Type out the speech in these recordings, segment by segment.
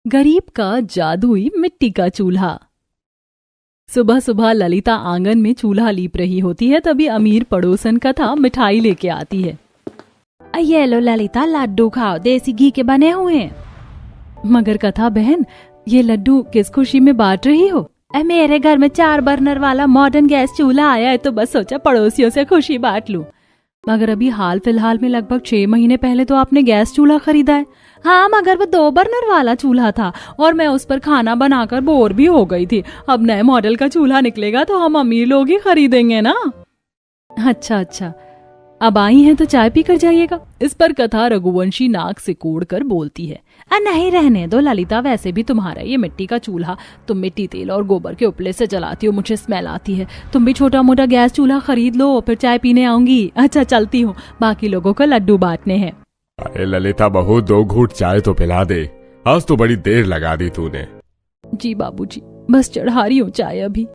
गरीब का जादुई मिट्टी का चूल्हा। सुबह सुबह ललिता आंगन में चूल्हा लीप रही होती है, तभी अमीर पड़ोसन कथा मिठाई लेके आती है। ये लो ललिता, लड्डू खाओ, देसी घी के बने हुए हैं। मगर कथा बहन, ये लड्डू किस खुशी में बांट रही हो? मेरे घर में 4 बर्नर वाला मॉडर्न गैस चूल्हा आया है, तो बस सोचा पड़ोसियों से खुशी बांट लूं। मगर अभी हाल फिलहाल में लगभग 6 महीने पहले तो आपने गैस चूल्हा खरीदा है। हाँ, मगर वो 2 बर्नर वाला चूल्हा था और मैं उस पर खाना बनाकर बोर भी हो गई थी। अब नए मॉडल का चूल्हा निकलेगा तो हम अमीर लोग ही खरीदेंगे ना। अच्छा, अब आई हैं तो चाय पी कर जाइएगा। इस पर कथा रघुवंशी नाक से कोड़कर बोलती है। नहीं, रहने दो ललिता, वैसे भी तुम्हारा ये मिट्टी का चूल्हा, तुम मिट्टी, तेल और गोबर के उपले से जलाती हो, मुझे स्मेल आती है। तुम भी छोटा मोटा गैस चूल्हा खरीद लो, फिर चाय पीने आऊंगी। अच्छा, चलती हूँ, बाकी लोगों को लड्डू बांटने हैं। अरे ललिता बहू, 2 घूंट चाय तो पिला दे, आज तो बड़ी देर लगा दी तूने। जी बाबूजी, बस चढ़ा रही हूँ चाय अभी।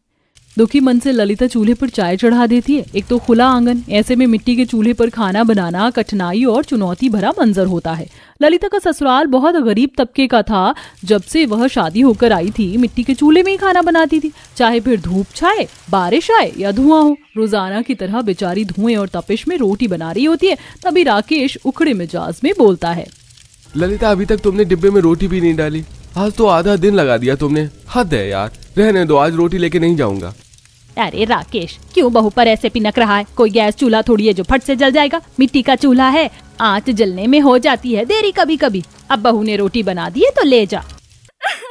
दुखी मन से ललिता चूल्हे पर चाय चढ़ा देती है। एक तो खुला आंगन, ऐसे में मिट्टी के चूल्हे पर खाना बनाना कठिनाई और चुनौती भरा मंजर होता है। ललिता का ससुराल बहुत गरीब तबके का था। जब से वह शादी होकर आई थी, मिट्टी के चूल्हे में ही खाना बनाती थी, चाहे फिर धूप छाए, बारिश आए या धुआं हो। रोजाना की तरह बेचारी धुएं और तपिश में रोटी बना रही होती है। तभी राकेश उखड़े मिजाज में बोलता है। ललिता, अभी तक तुमने डिब्बे में रोटी भी नहीं डाली, आज तो आधा दिन लगा दिया तुमने। हद है यार, रहने दो, आज रोटी लेके नहीं जाऊंगा। अरे राकेश, क्यों बहू पर ऐसे पिनक रहा है? कोई गैस चूल्हा थोड़ी है जो फट से जल जाएगा, मिट्टी का चूल्हा है, आंच जलने में हो जाती है देरी कभी कभी। अब बहू ने रोटी बना दी है तो ले जा।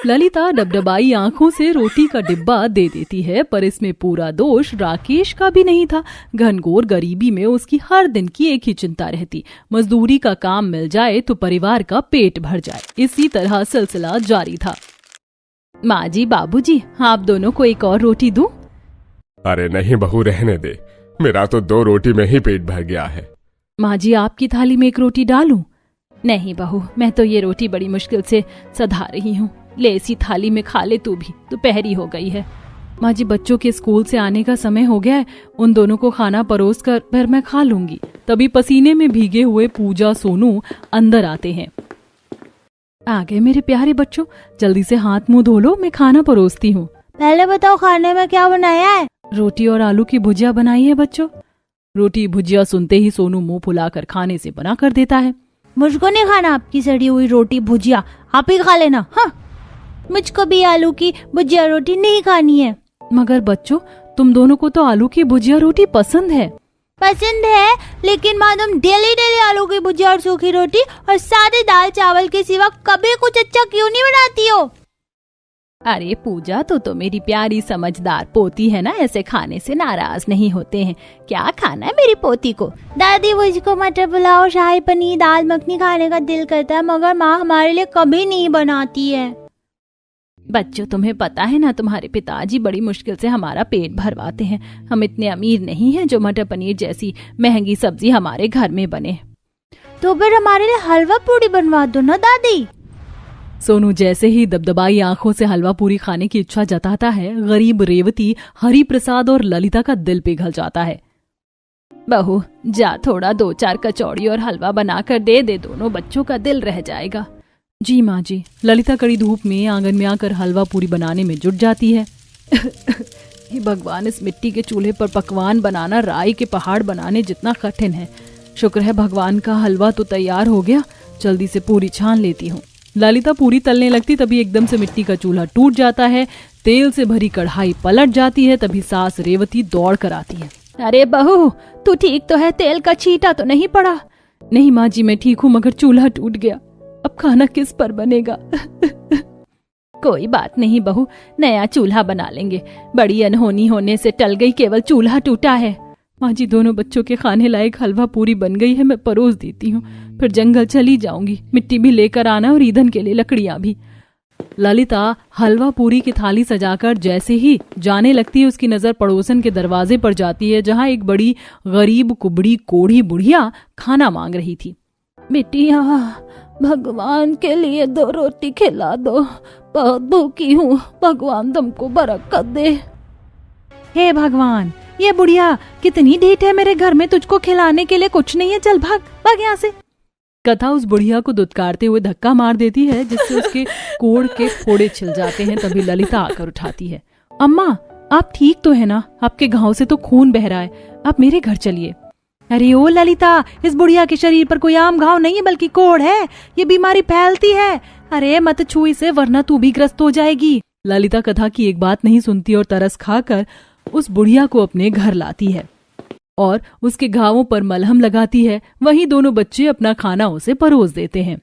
ललिता डबडबाई आंखों से रोटी का डिब्बा दे देती है, पर इसमें पूरा दोष राकेश का भी नहीं था। घनघोर गरीबी में उसकी हर दिन की एक ही चिंता रहती, मजदूरी का काम मिल जाए तो परिवार का पेट भर जाए। इसी तरह सिलसिला जारी था। माँ जी, बाबूजी, आप दोनों को एक और रोटी दूं? अरे नहीं बहू, रहने दे, मेरा तो 2 रोटी में ही पेट भर गया है। माँ जी, आपकी थाली में 1 रोटी डालूं? नहीं बहू, मैं तो ये रोटी बड़ी मुश्किल से सधा रही हूँ, ले इसी थाली में खा ले तू भी, दोपहरी हो गई है। माँ जी, बच्चों के स्कूल से आने का समय हो गया है, उन दोनों को खाना परोस कर फिर मैं खा लूंगी। तभी पसीने में भीगे हुए पूजा, सोनू अंदर आते हैं। आ गए मेरे प्यारे बच्चों, जल्दी से हाथ मुंह धो लो, मैं खाना परोसती हूँ। पहले बताओ, खाने में क्या बनाया है? रोटी और आलू की भुजिया बनाई है बच्चों। रोटी भुजिया सुनते ही सोनू मुंह फुलाकर खाने से बना कर देता है। मुझको नहीं खाना आपकी सड़ी हुई रोटी भुजिया, आप ही खा लेना। हाँ, मुझको भी आलू की भुजिया रोटी नहीं खानी है। मगर बच्चों, तुम दोनों को तो आलू की भुजिया रोटी पसंद है। पसंद है, लेकिन माँ तुम डेली आलू की भुजिया और सूखी रोटी और सादे दाल चावल के सिवा कभी कुछ अच्छा क्यों नहीं बनाती हो? अरे पूजा, तो मेरी प्यारी समझदार पोती है ना, ऐसे खाने से नाराज नहीं होते हैं। क्या खाना है मेरी पोती को? दादी, मुझको मटर पुलाव, शाही पनीर, दाल मखनी खाने का दिल करता है, मगर माँ हमारे लिए कभी नहीं बनाती है। बच्चों, तुम्हें पता है ना, तुम्हारे पिताजी बड़ी मुश्किल से हमारा पेट भरवाते हैं। हम इतने अमीर नहीं हैं जो मटर पनीर जैसी महंगी सब्जी हमारे घर में बने। तो फिर हमारे लिए हलवा पूरी बनवा दो ना दादी। सोनू जैसे ही दबदबाई आंखों से हलवा पूरी खाने की इच्छा जताता है, गरीब रेवती, हरि प्रसाद और ललिता का दिल पिघल जाता है। बहू जा, थोड़ा 2-4 कचौड़ी और हलवा बनाकर दे दे, दोनों बच्चों का दिल रह जाएगा। जी माँ जी। ललिता कड़ी धूप में आंगन में आकर हलवा पूरी बनाने में जुट जाती है। हे भगवान, इस मिट्टी के चूल्हे पर पकवान बनाना राई के पहाड़ बनाने जितना कठिन है। शुक्र है भगवान का हलवा तो तैयार हो गया, जल्दी से पूरी छान लेती हूँ। ललिता पूरी तलने लगती, तभी एकदम से मिट्टी का चूल्हा टूट जाता है, तेल से भरी कढ़ाई पलट जाती है। तभी सास रेवती दौड़ कर आती है। अरे बहू, तू ठीक तो है? तेल का छींटा तो नहीं पड़ा? नहीं माँ जी, मैं ठीक हूँ, मगर चूल्हा टूट गया, अब खाना किस पर बनेगा? कोई बात नहीं बहू, नया चूल्हा बना लेंगे। बड़ी अनहोनी होने से टल गई, केवल चूल्हा टूटा है। माँ जी, दोनों बच्चों के खाने लायक हलवा पूरी बन गई है, मैं परोस देती हूँ, फिर जंगल चली जाऊंगी। मिट्टी भी लेकर आना और ईंधन के लिए लकड़ियां भी। ललिता हलवा पूरी की थाली सजाकर जैसे ही जाने लगती है, उसकी नजर पड़ोसन के दरवाजे पर जाती है, जहाँ एक बड़ी गरीब कुबड़ी कोढ़ी बुढ़िया खाना मांग रही थी। बेटिया, भगवान के लिए 2 रोटी खिला दो, बहुत भूखी हूँ, भगवान तुमको बरकत दे। हे भगवान, ये बुढ़िया कितनी ढीठ है, मेरे घर में तुझको खिलाने के लिए कुछ नहीं है, चल भाग भाग यहाँ से। कथा उस बुढ़िया को दुत्कारते हुए धक्का मार देती है, जिससे उसके कोढ़ के फोड़े छिल जाते हैं। तभी ललिता आकर उठाती है। अम्मा, आप ठीक तो है ना? आपके घाव से तो खून बह रहा है, आप मेरे घर चलिए। अरे ओ ललिता, इस बुढ़िया के शरीर पर कोई आम घाव नहीं है, बल्कि कोढ़ है। ये बीमारी फैलती है। अरे मत छू इसे, वरना तू भी ग्रस्त हो जाएगी। ललिता कथा की एक बात नहीं सुनती और तरस खाकर उस बुढ़िया को अपने घर लाती है और उसके घावों पर मलहम लगाती है। वहीं दोनों बच्चे अपना खाना उसे परोस देते हैं।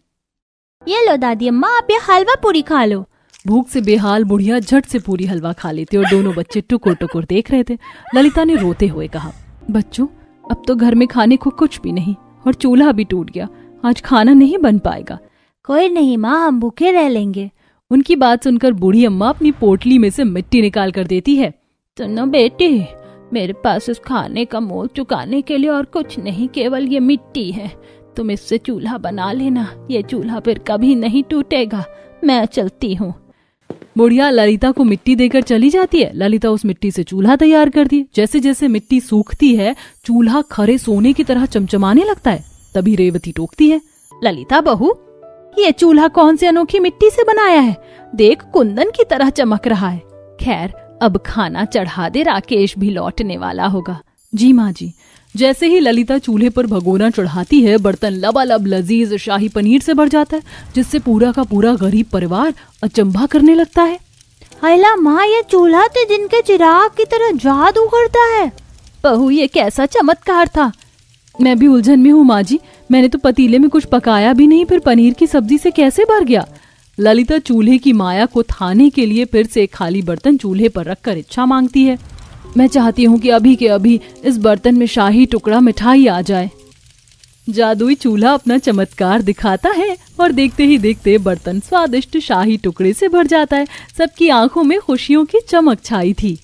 ये लो दादी अम्मा, आप ये हलवा पूरी खा लो। भूख से बेहाल बुढ़िया झट से पूरी हलवा खा लेती और दोनों बच्चे टुकुर टुकुर देख रहे थे। ललिता ने रोते हुए कहा, बच्चों, अब तो घर में खाने को कुछ भी नहीं और चूल्हा भी टूट गया। आज खाना नहीं बन पाएगा। कोई नहीं माँ, हम भूखे रह लेंगे। उनकी बात सुनकर बूढ़ी अम्मा अपनी पोटली में से मिट्टी निकाल कर देती है। सुनो बेटी, मेरे पास इस खाने का मोल चुकाने के लिए और कुछ नहीं, केवल ये मिट्टी है। तुम इससे चूल्हा बना लेना, ये चूल्हा फिर कभी नहीं टूटेगा। मैं चलती हूँ। बुढ़िया ललिता को मिट्टी देकर चली जाती है। ललिता उस मिट्टी से चूल्हा तैयार करती है। जैसे जैसे मिट्टी सूखती है, चूल्हा खरे सोने की तरह चमचमाने लगता है। तभी रेवती टोकती है, ललिता बहू, ये चूल्हा कौन सी अनोखी मिट्टी से बनाया है? देख, कुंदन की तरह चमक रहा है। खैर, अब खाना चढ़ा दे, राकेश भी लौटने वाला होगा। जी माँ जी। जैसे ही ललिता चूल्हे पर भगोना चढ़ाती है, बर्तन लबालब लजीज शाही पनीर से भर जाता है, जिससे पूरा का पूरा गरीब परिवार अचंभा करने लगता है। हैला माँ, ये चूल्हा तो दिन के चिराग की तरह जादू करता है। बहू, ये कैसा चमत्कार था? मैं भी उलझन में हूँ माँ जी। मैंने तो पतीले में कुछ पकाया भी नहीं, फिर पनीर की सब्जी से कैसे भर गया? ललिता चूल्हे की माया को थाने के लिए फिर से एक खाली बर्तन चूल्हे पर रखकर इच्छा मांगती है। मैं चाहती हूँ कि अभी के अभी इस बर्तन में शाही टुकड़ा मिठाई आ जाए। जादुई चूल्हा अपना चमत्कार दिखाता है और देखते ही देखते बर्तन स्वादिष्ट शाही टुकड़े से भर जाता है। सबकी आंखों में खुशियों की चमक छाई थी।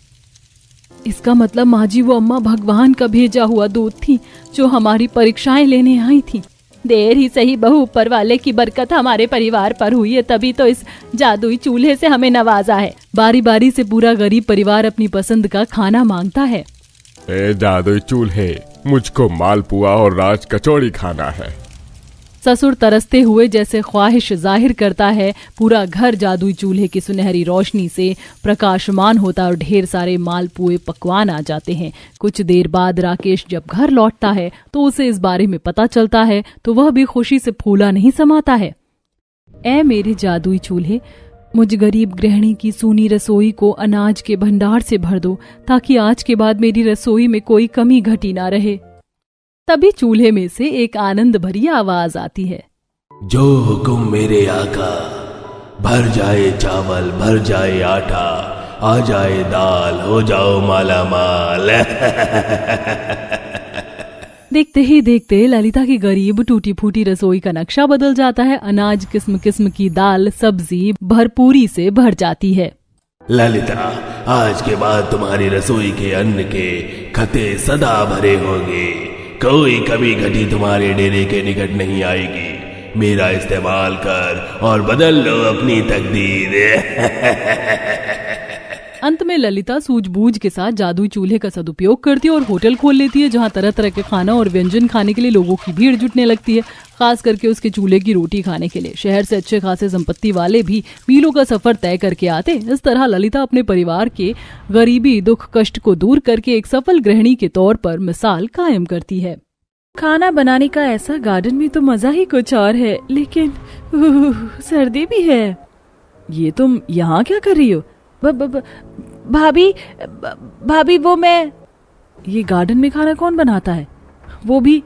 इसका मतलब माँ जी, वो अम्मा भगवान का भेजा हुआ दूत थी जो हमारी परीक्षाएं लेने आई थी। देर ही सही बहू, ऊपर वाले की बरकत हमारे परिवार पर हुई है, तभी तो इस जादुई चूल्हे से हमें नवाजा है। बारी बारी से पूरा गरीब परिवार अपनी पसंद का खाना मांगता है। ए जादुई चूल्हे, मुझको मालपुआ और राज कचौड़ी खाना है। ससुर तरसते हुए जैसे ख्वाहिश जाहिर करता है। पूरा घर जादुई चूल्हे की सुनहरी रोशनी से प्रकाशमान होता और ढेर सारे मालपुए पकवान आ जाते हैं। कुछ देर बाद राकेश जब घर लौटता है तो उसे इस बारे में पता चलता है, तो वह भी खुशी से फूला नहीं समाता है। ऐ मेरे जादुई चूल्हे, मुझ गरीब गृहिणी की सूनी रसोई को अनाज के भंडार से भर दो, ताकि आज के बाद मेरी रसोई में कोई कमी घटी ना रहे। तभी चूल्हे में से एक आनंद भरी आवाज आती है, जो हुक्म मेरे आका, भर जाए चावल, भर जाए आटा, आ जाए दाल, हो जाओ माला माल। देखते ही देखते ललिता की गरीब टूटी फूटी रसोई का नक्शा बदल जाता है। अनाज किस्म किस्म की दाल सब्जी भरपूरी से भर जाती है। ललिता, आज के बाद तुम्हारी रसोई के अन्न के खते सदा भरे होंगे। कोई कभी घटी तुम्हारे डेरे के निकट नहीं आएगी। मेरा इस्तेमाल कर और बदल लो अपनी तकदीर। अंत में ललिता सूझबूझ के साथ जादुई चूल्हे का सदुपयोग करती है और होटल खोल लेती है, जहां तरह तरह के खाना और व्यंजन खाने के लिए लोगों की भीड़ जुटने लगती है, खास करके उसके चूल्हे की रोटी खाने के लिए। शहर से अच्छे खासे संपत्ति वाले भी मीलों का सफर तय करके आते। इस तरह ललिता अपने परिवार के गरीबी दुख कष्ट को दूर करके एक सफल गृहिणी के तौर पर मिसाल कायम करती है। खाना बनाने का ऐसा गार्डन में तो मजा ही कुछ और है, लेकिन सर्दी भी है। ये तुम यहाँ क्या कर रही हो? भाभी वो मैं। ये गार्डन में खाना कौन बनाता है? वो भी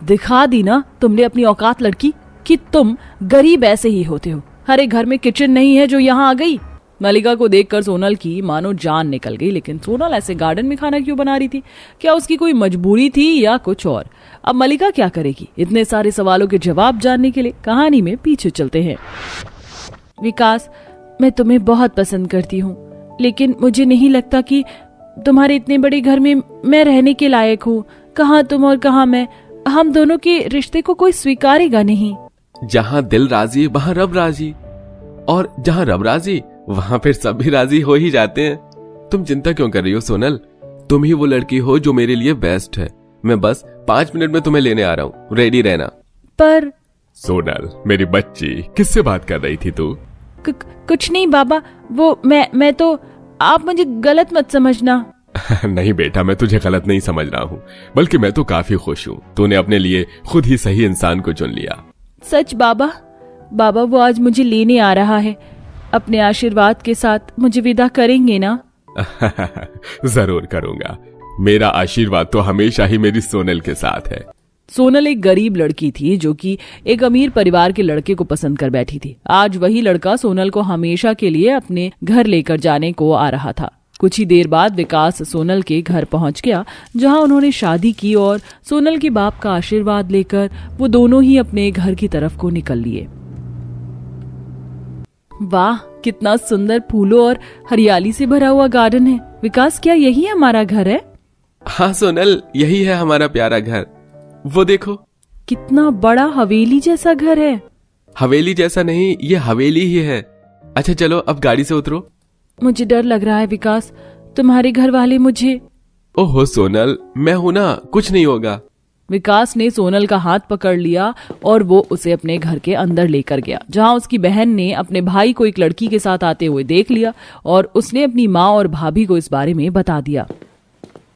दिखा दी ना तुमने अपनी औकात लड़की, कि तुम गरीब ऐसे ही होते हो। हर एक घर में किचन नहीं है जो यहाँ आ गई। मलिका को देखकर सोनल की मानो जान निकल गई, लेकिन सोनल ऐसे गार्डन में खाना क्यों बना रही थी? क्या उसकी कोई मजबूरी थी या कुछ और? अब मलिका क्या करेगी? इतने सारे सवालों के जवाब जानने के लिए कहानी में पीछे चलते हैं। विकास, मैं तुम्हें बहुत पसंद करती हूँ, लेकिन मुझे नहीं लगता कि तुम्हारे इतने बड़े घर में मैं रहने के लायक हूँ। कहाँ तुम और कहाँ मैं, हम दोनों के रिश्ते को कोई स्वीकारेगा नहीं। जहाँ दिल राजी वहाँ रब राजी, और जहाँ रब राजी वहाँ फिर सब भी राजी हो ही जाते हैं। तुम चिंता क्यों कर रही हो सोनल? तुम ही वो लड़की हो जो मेरे लिए बेस्ट है। मैं बस 5 मिनट में तुम्हें लेने आ रहा हूँ, रेडी रहना। पर सोनल मेरी बच्ची, किससे बात कर रही थी तू? कुछ नहीं बाबा, वो मैं तो, आप मुझे गलत मत समझना। नहीं बेटा, मैं तुझे गलत नहीं समझ रहा हूँ, बल्कि मैं तो काफी खुश हूँ। तूने अपने लिए खुद ही सही इंसान को चुन लिया। सच बाबा, बाबा वो आज मुझे लेने आ रहा है। अपने आशीर्वाद के साथ मुझे विदा करेंगे ना? जरूर करूंगा। मेरा आशीर्वाद तो हमेशा ही मेरी सोनल के साथ है। सोनल एक गरीब लड़की थी जो कि एक अमीर परिवार के लड़के को पसंद कर बैठी थी। आज वही लड़का सोनल को हमेशा के लिए अपने घर लेकर जाने को आ रहा था। कुछ ही देर बाद विकास सोनल के घर पहुंच गया, जहां उन्होंने शादी की और सोनल के बाप का आशीर्वाद लेकर वो दोनों ही अपने घर की तरफ को निकल लिए। वाह, कितना सुंदर फूलों और हरियाली से भरा हुआ गार्डन है। विकास, क्या यही हमारा घर है? हाँ सोनल, यही है हमारा प्यारा घर। वो देखो, कितना बड़ा हवेली जैसा घर है। हवेली जैसा नहीं, ये हवेली ही है। अच्छा चलो अब गाड़ी से उतरो। मुझे डर लग रहा है विकास, तुम्हारे घर वाले मुझे। ओहो सोनल, मैं हूं ना, कुछ नहीं होगा। विकास ने सोनल का हाथ पकड़ लिया और वो उसे अपने घर के अंदर लेकर गया, जहां उसकी बहन ने अपने भाई को एक लड़की के साथ आते हुए देख लिया और उसने अपनी माँ और भाभी को इस बारे में बता दिया।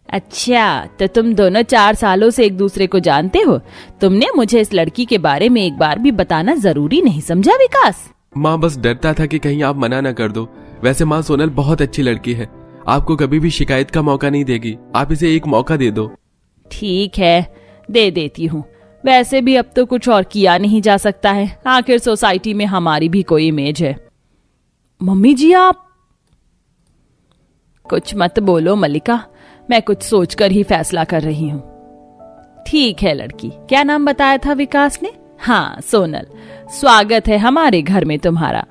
अच्छा, तो तुम दोनों 4 सालों से एक दूसरे को जानते हो? तुमने मुझे इस लड़की के बारे में एक बार भी बताना जरूरी नहीं समझा विकास? माँ बस डरता था कि कहीं आप मना न कर दो। वैसे माँ, सोनल बहुत अच्छी लड़की है, आपको कभी भी शिकायत का मौका नहीं देगी। आप इसे एक मौका दे दो। ठीक है, दे देती हूँ। वैसे भी अब तो कुछ और किया नहीं जा सकता है, आखिर सोसाइटी में हमारी भी कोई इमेज है। मम्मी जी, आप कुछ मत बोलो मलिका, मैं कुछ सोचकर ही फैसला कर रही हूँ। ठीक है लड़की, क्या नाम बताया था विकास ने? हाँ सोनल, स्वागत है हमारे घर में तुम्हारा।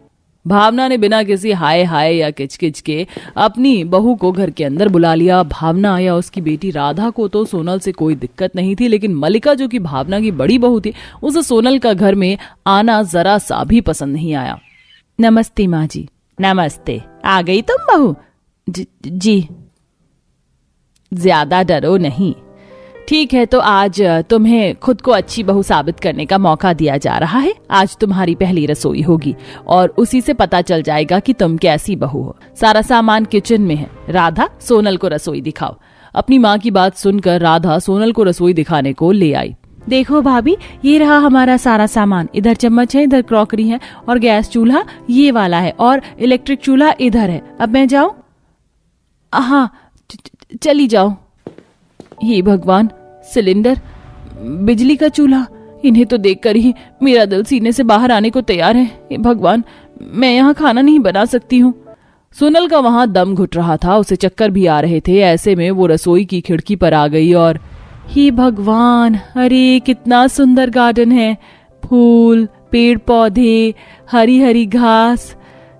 भावना ने बिना किसी हाय हाय या किचकिच के अपनी बहू को घर के अंदर बुला लिया। भावना या उसकी बेटी राधा को तो सोनल से कोई दिक्कत नहीं थी, लेकिन मलिका जो कि भावना की बड़ी बहू थी, उसे सोनल का घर में आना जरा सा भी पसंद नहीं आया। नमस्ते माँ जी। नमस्ते, आ गई तुम बहू? जी। ज्यादा डरो नहीं। ठीक है, तो आज तुम्हें खुद को अच्छी बहू साबित करने का मौका दिया जा रहा है। आज तुम्हारी पहली रसोई होगी और उसी से पता चल जाएगा कि तुम कैसी बहू हो। सारा सामान किचन में है। राधा, सोनल को रसोई दिखाओ। अपनी माँ की बात सुनकर राधा सोनल को रसोई दिखाने को ले आई। देखो भाभी, ये रहा हमारा सारा सामान। इधर चम्मच है, इधर क्रॉकरी है और गैस चूल्हा ये वाला है और इलेक्ट्रिक चूल्हा इधर है। अब मैं जाऊं? हाँ, चली जाओ। हे भगवान, सिलेंडर, बिजली का चूल्हा, इन्हें तो देखकर ही मेरा दिल सीने से बाहर आने को तैयार है। हे भगवान, मैं यहाँ खाना नहीं बना सकती हूँ। सोनल का वहां दम घुट रहा था, उसे चक्कर भी आ रहे थे। ऐसे में वो रसोई की खिड़की पर आ गई और हे भगवान, अरे कितना सुंदर गार्डन है। फूल, पेड़ पौधे, हरी हरी घास।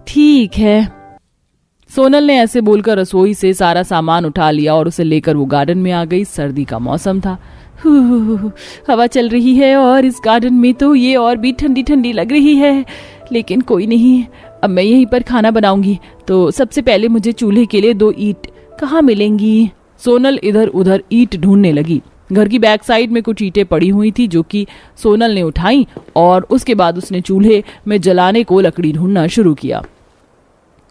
ठीक है, सोनल ने ऐसे बोलकर रसोई से सारा सामान उठा लिया और उसे लेकर वो गार्डन में आ गई। सर्दी का मौसम था, हवा चल रही है और इस गार्डन में तो ये और भी ठंडी ठंडी लग रही है। लेकिन कोई नहीं, अब मैं यहीं पर खाना बनाऊंगी। तो सबसे पहले मुझे चूल्हे के लिए 2 ईंट कहाँ मिलेंगी? सोनल इधर उधर ईंट ढूंढने लगी। घर की बैक साइड में कुछ ईंटें पड़ी हुई थी जो कि सोनल ने उठाई और उसके बाद उसने चूल्हे में जलाने को लकड़ी ढूंढना शुरू किया।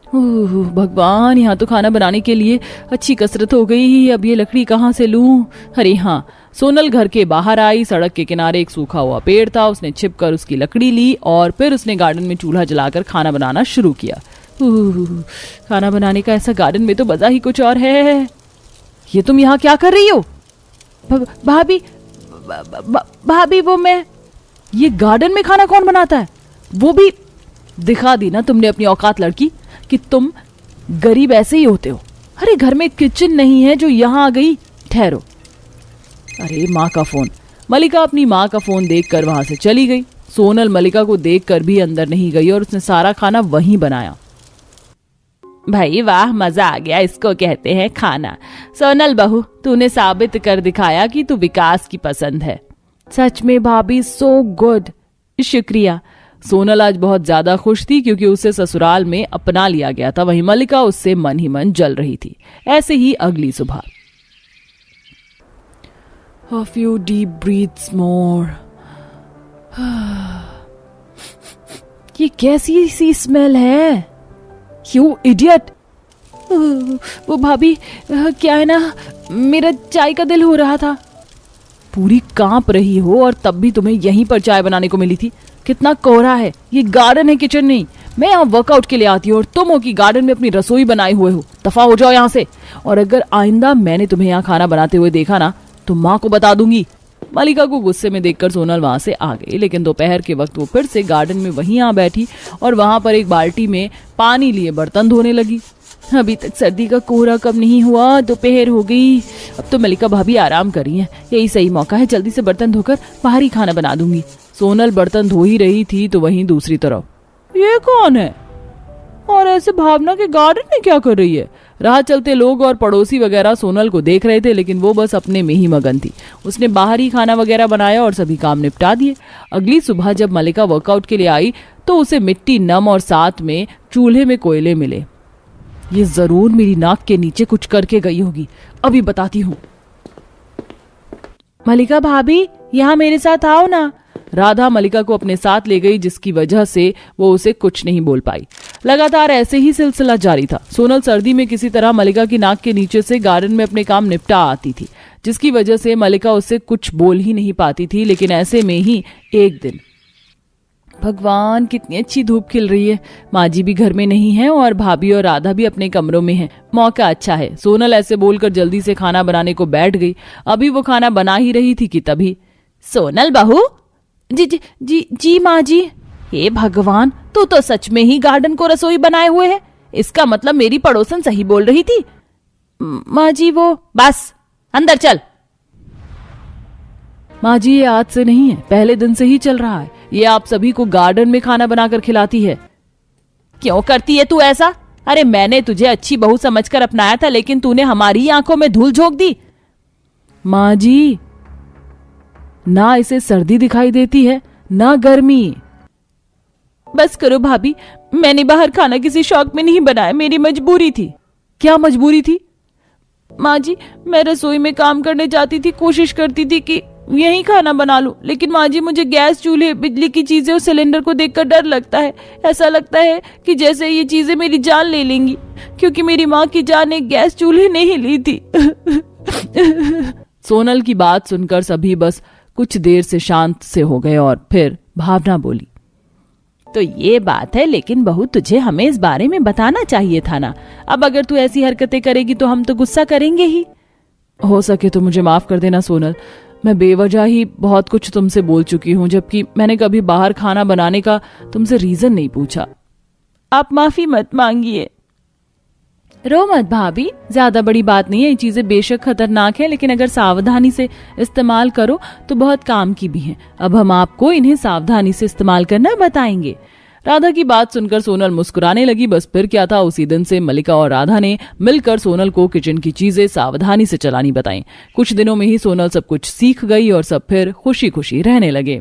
भगवान, यहाँ तो खाना बनाने के लिए अच्छी कसरत हो गई। अब ये लकड़ी कहाँ से लूं? अरे हाँ, सोनल घर के बाहर आई। सड़क के किनारे एक सूखा हुआ पेड़ था, उसने छिपकर उसकी लकड़ी ली और फिर उसने गार्डन में चूल्हा जलाकर खाना बनाना शुरू किया। खाना बनाने का ऐसा गार्डन में तो मजा ही कुछ और है। ये तुम यहाँ क्या कर रही हो? भाभी, भाभी वो मैं। ये गार्डन में खाना कौन बनाता है? वो भी दिखा दी ना तुमने अपनी औकात लड़की, कि तुम गरीब ऐसे ही होते हो। अरे घर में किचन नहीं है जो यहाँ आ गई। ठहरो। अरे माँ का फोन। मलिका अपनी माँ का फोन देखकर वहां से चली गई। सोनल मलिका को देखकर भी अंदर नहीं गई और उसने सारा खाना वहीं बनाया। भाई वाह, मजा आ गया, इसको कहते हैं खाना। सोनल बहू, तूने साबित कर दिखाया कि तू विकास की पसंद है। सच में भाभी, सो गुड। शुक्रिया। सोनल आज बहुत ज्यादा खुश थी क्योंकि उसे ससुराल में अपना लिया गया था। वहीं मलिका उससे मन ही मन जल रही थी। ऐसे ही अगली सुबह। A few deep breaths more. ये कैसी सी स्मेल है? You idiot! वो भाभी, क्या है ना, मेरा चाय का दिल हो रहा था। पूरी कांप रही हो और तब भी तुम्हें यहीं पर चाय बनाने को मिली थी। कितना कोहरा है, ये गार्डन है, किचन नहीं। मैं यहाँ वर्कआउट के लिए आती हूँ और तुम हो कि गार्डन में अपनी रसोई बनाए हुए हो। दफा हो जाओ यहाँ से। और अगर आइंदा मैंने तुम्हें यहाँ खाना बनाते हुए देखा ना तो माँ को बता दूंगी। मलिका को गुस्से में देखकर सोनल वहां से आ गई, लेकिन दोपहर के वक्त वो फिर से गार्डन में वहीं आ बैठी और वहां पर एक बाल्टी में पानी लिए बर्तन धोने लगी। अभी तक सर्दी का कोहरा कब नहीं हुआ, दोपहर हो गई। अब तो मलिका भाभी आराम कर रही हैं, यही सही मौका है, जल्दी से बर्तन धोकर बाहर ही खाना बना दूंगी। सोनल बर्तन धो ही रही थी तो वहीं दूसरी तरफ, ये कौन है और ऐसे भावना के गार्डन में क्या कर रही है? राह चलते लोग और पड़ोसी वगैरह सोनल को देख रहे थे, लेकिन वो बस अपने में ही मगन थी। उसने बाहर ही खाना वगैरह बनाया और सभी काम निपटा दिए। अगली सुबह जब मलिका वर्कआउट के लिए आई तो उसे मिट्टी नम और साथ में चूल्हे में कोयले मिले। ये जरूर मेरी नाक के नीचे कुछ करके गई होगी, अभी बताती हूँ। मलिका भाभी, यहाँ मेरे साथ आओ ना। राधा मलिका को अपने साथ ले गई, जिसकी वजह से वो उसे कुछ नहीं बोल पाई। लगातार ऐसे ही सिलसिला जारी था। सोनल सर्दी में किसी तरह मलिका की नाक के नीचे से गार्डन में अपने काम निपटा आती थी, जिसकी वजह से मलिका उससे कुछ बोल ही नहीं पाती थी। लेकिन ऐसे में ही एक दिन, भगवान कितनी अच्छी धूप खिल रही है। माँ जी भी घर में नहीं है और भाभी और राधा भी अपने कमरों में हैं। मौका अच्छा है। सोनल ऐसे बोलकर जल्दी से खाना बनाने को बैठ गई। अभी वो खाना बना ही रही थी कि तभी, सोनल बहू। जी जी जी जी माँ जी। हे भगवान, तू तो सच में ही गार्डन को रसोई बनाए हुए है। इसका मतलब मेरी पड़ोसन सही बोल रही थी। माँ जी वो, बस अंदर चल। माँ जी ये आज से नहीं है, पहले दिन से ही चल रहा है। ये आप सभी को गार्डन में खाना बनाकर खिलाती है। क्यों करती है तू ऐसा? अरे मैंने तुझे अच्छी बहू समझकर अपनाया था, लेकिन तूने हमारी आंखों में धूल झोंक दी। माँ जी, ना इसे सर्दी दिखाई देती है ना गर्मी। बस करो भाभी, मैंने बाहर खाना किसी शौक में नहीं बनाया, मेरी मजबूरी थी। क्या मजबूरी थी? माँ जी, मैं रसोई में काम करने जाती थी, कोशिश करती थी कि यही खाना बना लूं, लेकिन माँ जी मुझे गैस, चूल्हे, बिजली की चीजें और सिलेंडर को देखकर डर लगता है। ऐसा लगता है कि जैसे ये चीजें मेरी जान ले लेंगी, क्योंकि मेरी माँ की जान एक गैस चूल्हे ने ही ली थी। सोनल की बात सुनकर सभी बस कुछ देर से शांत से हो गए और फिर भावना बोली, तो ये बात है, लेकिन बहू तुझे हमें इस बारे में बताना चाहिए था ना। अब अगर तू ऐसी हरकतें करेगी तो हम तो गुस्सा करेंगे ही। हो सके तो मुझे माफ कर देना सोनल, मैं बेवजह ही बहुत कुछ तुमसे बोल चुकी हूँ, जबकि मैंने कभी बाहर खाना बनाने का तुमसे रीजन नहीं पूछा। आप माफी मत मांगिए। रो मत भाभी, ज्यादा बड़ी बात नहीं है। ये चीजें बेशक खतरनाक है, लेकिन अगर सावधानी से इस्तेमाल करो तो बहुत काम की भी हैं। अब हम आपको इन्हें सावधानी से इस्तेमाल करना बताएंगे। राधा की बात सुनकर सोनल मुस्कुराने लगी। बस फिर क्या था, उसी दिन से मलिका और राधा ने मिलकर सोनल को किचन की चीजें सावधानी से चलानी बताई। कुछ दिनों में ही सोनल सब कुछ सीख गई और सब फिर खुशी खुशी रहने लगे।